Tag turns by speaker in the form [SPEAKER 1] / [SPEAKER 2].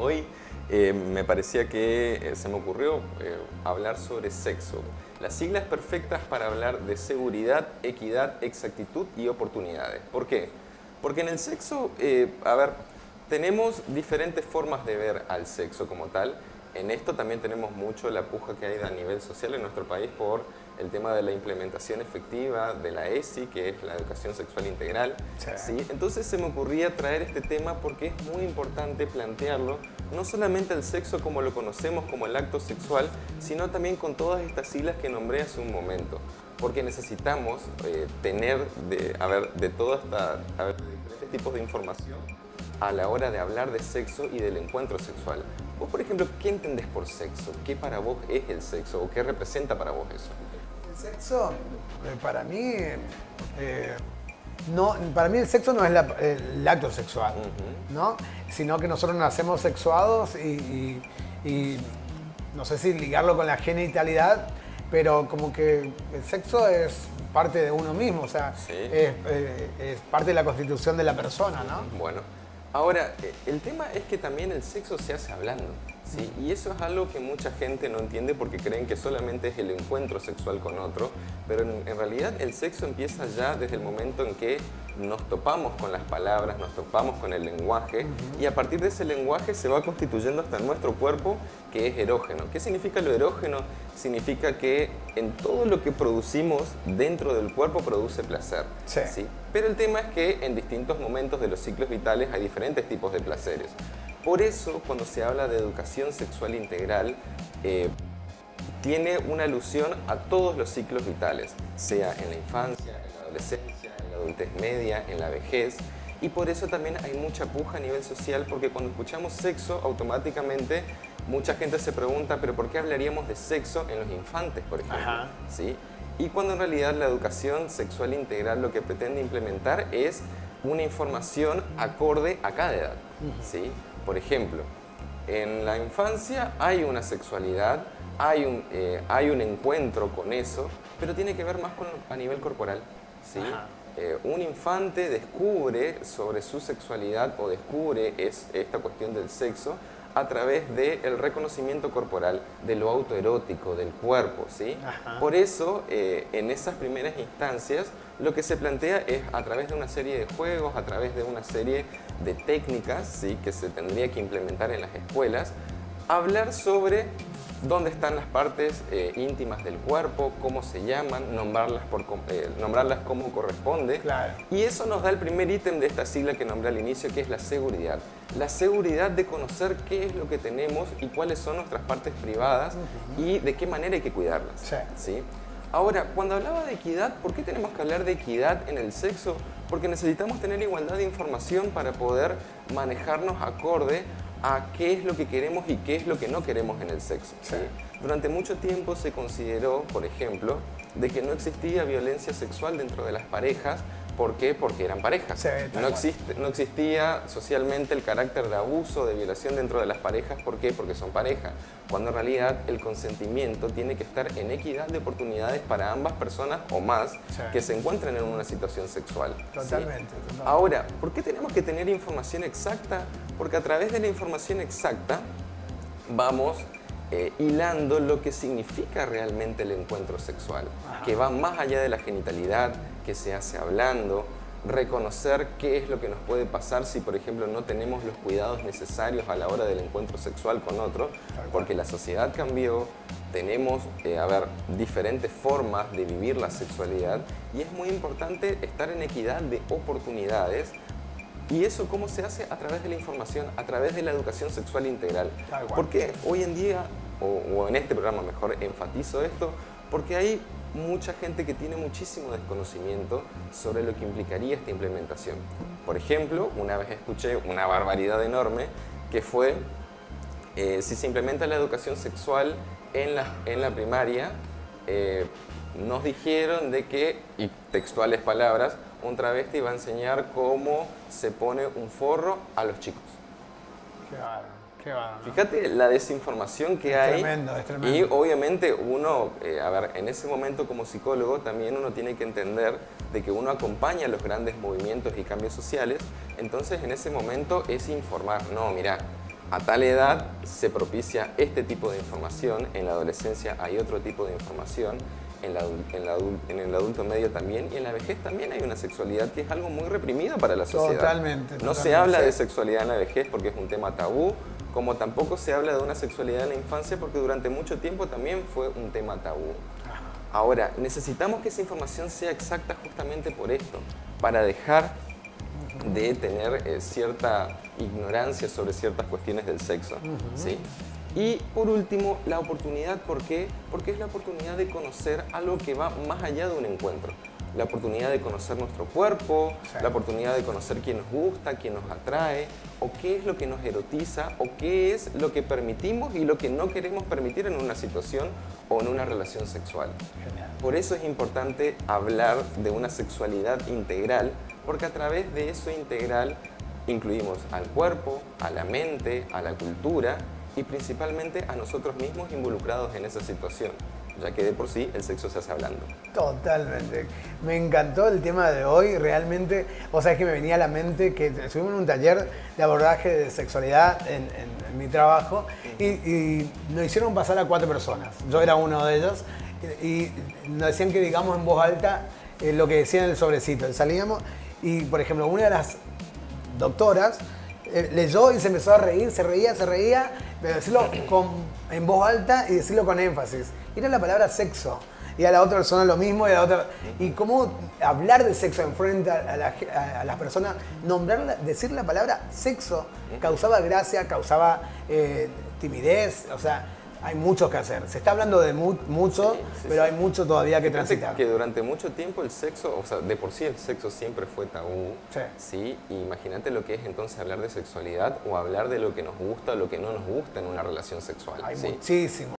[SPEAKER 1] hoy me parecía que se me ocurrió hablar sobre sexo. Las siglas perfectas para hablar de seguridad, equidad, exactitud y oportunidades. ¿Por qué? Porque en el sexo, tenemos diferentes formas de ver al sexo como tal. En esto también tenemos mucho la puja que hay a nivel social en nuestro país por el tema de la implementación efectiva de la ESI, que es la educación sexual integral.
[SPEAKER 2] Sí.
[SPEAKER 1] ¿Sí? Entonces se me ocurría traer este tema porque es muy importante plantearlo, no solamente el sexo como lo conocemos, como el acto sexual, sino también con todas estas siglas que nombré hace un momento. Porque necesitamos tener de toda esta, diferentes tipos de información a la hora de hablar de sexo y del encuentro sexual. Vos, por ejemplo, ¿qué entendés por sexo? ¿Qué para vos es el sexo o qué representa para vos eso?
[SPEAKER 2] El sexo, para mí, para mí el sexo no es el acto sexual, ¿no? Sino que nosotros nacemos sexuados y no sé si ligarlo con la genitalidad, pero como que el sexo es parte de uno mismo, o sea,
[SPEAKER 1] Sí.
[SPEAKER 2] es parte de la constitución de la persona, ¿no?
[SPEAKER 1] Bueno, ahora, el tema es que también el sexo se hace hablando, ¿sí? Y eso es algo que mucha gente no entiende porque creen que solamente es el encuentro sexual con otro, pero en realidad el sexo empieza ya desde el momento en que nos topamos con las palabras, nos topamos con el lenguaje, y a partir de ese lenguaje se va constituyendo hasta nuestro cuerpo, que es erógeno. ¿Qué significa lo erógeno? Significa que en todo lo que producimos dentro del cuerpo produce placer.
[SPEAKER 2] Sí.
[SPEAKER 1] ¿Sí? Pero el tema es que en distintos momentos de los ciclos vitales hay diferentes tipos de placeres. Por eso, cuando se habla de educación sexual integral, tiene una alusión a todos los ciclos vitales, sea en la infancia, en la adolescencia, en la adultez media, en la vejez. Y por eso también hay mucha puja a nivel social, porque cuando escuchamos sexo, automáticamente mucha gente se pregunta, ¿pero por qué hablaríamos de sexo en los infantes, por ejemplo?
[SPEAKER 2] Ajá.
[SPEAKER 1] ¿Sí? Y cuando en realidad la educación sexual integral lo que pretende implementar es una información acorde a cada edad. ¿Sí? Por ejemplo, en la infancia hay una sexualidad, hay un encuentro con eso, pero tiene que ver más a nivel corporal. ¿Sí? Un infante descubre sobre su sexualidad o descubre esta cuestión del sexo a través del reconocimiento corporal, de lo autoerótico, del cuerpo, ¿sí? Por eso, en esas primeras instancias, lo que se plantea es a través de una serie de juegos, a través de una serie de técnicas, ¿sí?, que se tendría que implementar en las escuelas, hablar sobre dónde están las partes íntimas del cuerpo, cómo se llaman, nombrarlas como corresponde.
[SPEAKER 2] Claro.
[SPEAKER 1] Y eso nos da el primer ítem de esta sigla que nombré al inicio, que es la seguridad. La seguridad de conocer qué es lo que tenemos y cuáles son nuestras partes privadas y de qué manera hay que cuidarlas.
[SPEAKER 2] Sí.
[SPEAKER 1] ¿Sí? Ahora, cuando hablaba de equidad, ¿por qué tenemos que hablar de equidad en el sexo? Porque necesitamos tener igualdad de información para poder manejarnos acorde a qué es lo que queremos y qué es lo que no queremos en el sexo. ¿Sí? Durante mucho tiempo se consideró, por ejemplo, de que no existía violencia sexual dentro de las parejas. ¿Por qué? Porque eran parejas.
[SPEAKER 2] Sí,
[SPEAKER 1] No existía socialmente el carácter de abuso, de violación dentro de las parejas. ¿Por qué? Porque son pareja. Cuando en realidad el consentimiento tiene que estar en equidad de oportunidades para ambas personas o más que se encuentren en una situación sexual.
[SPEAKER 2] Totalmente.
[SPEAKER 1] ¿Sí? Ahora, ¿por qué tenemos que tener información exacta? Porque a través de la información exacta vamos hilando lo que significa realmente el encuentro sexual, que va más allá de la genitalidad, que se hace hablando, reconocer qué es lo que nos puede pasar si, por ejemplo, no tenemos los cuidados necesarios a la hora del encuentro sexual con otro, porque la sociedad cambió, tenemos, diferentes formas de vivir la sexualidad y es muy importante estar en equidad de oportunidades. ¿Y eso cómo se hace? A través de la información, a través de la educación sexual integral. Porque hoy en día, o en este programa mejor, enfatizo esto, porque hay mucha gente que tiene muchísimo desconocimiento sobre lo que implicaría esta implementación. Por ejemplo, una vez escuché una barbaridad enorme que fue, si se implementa la educación sexual en la primaria, nos dijeron de que, y textuales palabras, un travesti va a enseñar cómo se pone un forro a los chicos.
[SPEAKER 2] Qué bárbaro, qué bárbaro.
[SPEAKER 1] Fíjate la desinformación que hay.
[SPEAKER 2] Tremendo, es tremendo.
[SPEAKER 1] Y obviamente uno, en ese momento como psicólogo también uno tiene que entender de que uno acompaña los grandes movimientos y cambios sociales. Entonces en ese momento es informar, no, mira, a tal edad se propicia este tipo de información, en la adolescencia hay otro tipo de información, en el adulto medio también, y en la vejez también hay una sexualidad que es algo muy reprimido para la sociedad.
[SPEAKER 2] Totalmente.
[SPEAKER 1] No se habla de sexualidad en la vejez porque es un tema tabú, como tampoco se habla de una sexualidad en la infancia porque durante mucho tiempo también fue un tema tabú. Ahora, necesitamos que esa información sea exacta justamente por esto, para dejar de tener cierta ignorancia sobre ciertas cuestiones del sexo, ¿sí? Y por último, la oportunidad, ¿por qué? Porque es la oportunidad de conocer algo que va más allá de un encuentro. La oportunidad de conocer nuestro cuerpo, la oportunidad de conocer quién nos gusta, quién nos atrae, o qué es lo que nos erotiza, o qué es lo que permitimos y lo que no queremos permitir en una situación o en una relación sexual.
[SPEAKER 2] Genial.
[SPEAKER 1] Por eso es importante hablar de una sexualidad integral, porque a través de eso integral incluimos al cuerpo, a la mente, a la cultura y principalmente a nosotros mismos involucrados en esa situación, ya que de por sí el sexo se hace hablando.
[SPEAKER 2] Totalmente. Me encantó el tema de hoy, realmente. O sea, es que me venía a la mente que estuvimos en un taller de abordaje de sexualidad en mi trabajo y nos hicieron pasar a 4 personas. Yo era uno de ellos y nos decían que digamos en voz alta lo que decía en el sobrecito. Salíamos y, por ejemplo, una de las doctoras leyó y se empezó a reír, se reía, pero decirlo en voz alta y decirlo con énfasis. Y era la palabra sexo. Y a la otra persona lo mismo, y cómo hablar de sexo enfrente a las personas, nombrarla, decir la palabra sexo, causaba gracia, causaba timidez, o sea, hay mucho que hacer. Se está hablando de mucho, pero hay mucho todavía que transitar.
[SPEAKER 1] Que durante mucho tiempo el sexo, o sea, de por sí el sexo siempre fue tabú, ¿sí? Imagínate lo que es entonces hablar de sexualidad o hablar de lo que nos gusta o lo que no nos gusta en una relación sexual.
[SPEAKER 2] Hay
[SPEAKER 1] ¿sí?
[SPEAKER 2] muchísimo.